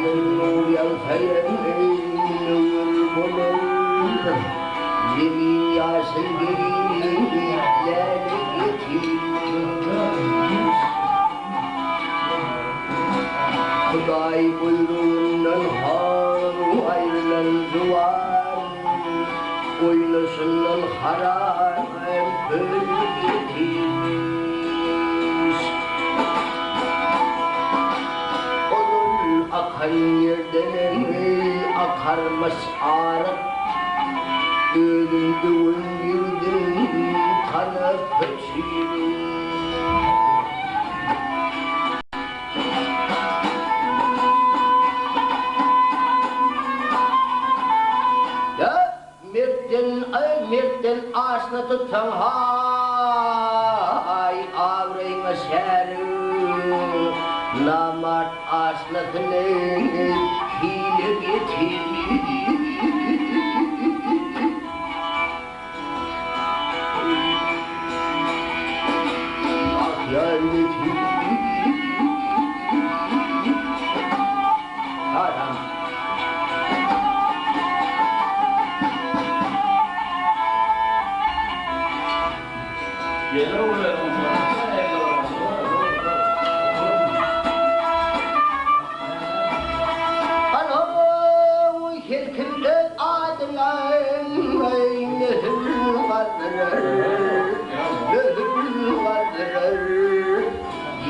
하늘 우양사연을 누울 보는 예미 야생들이 내게 Kudai buyruğundan haru ayrılan duvar Oynasundan haram bölgetiz Onun akan yerden akarmaz arak Ölümdüğün yıldın kana kaçırır Mirten asna tutan hay avring aşarı Namat asna tene hile getir Ahyal getir Haram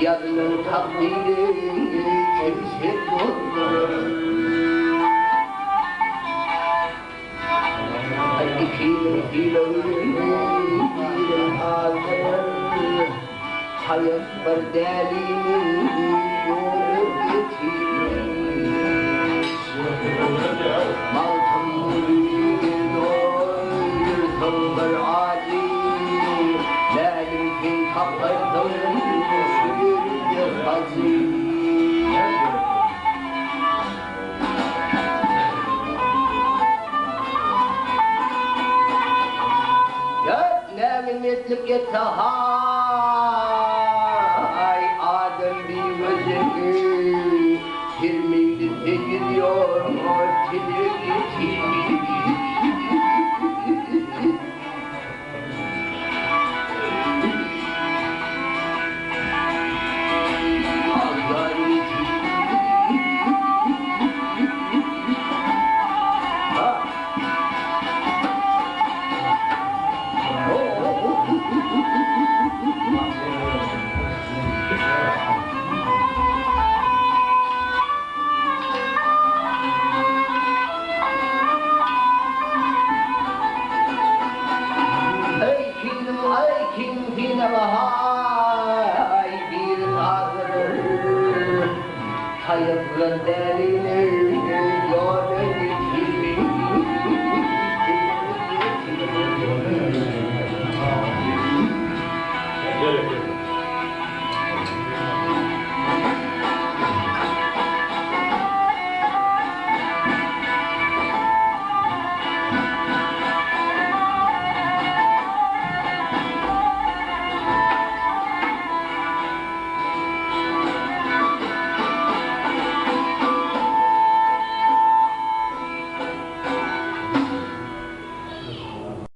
Yarının takdiri kimse bozulur İkinin filanın ağzının Hayat var delinin yolu getirir Maltam murid doyursan bir adi Lalim ki kapatın sürüyor hazır Mitlik etahay Adem bir veceki Kirmili gidiyor Ortili gidiyor Hayatın derine yolunu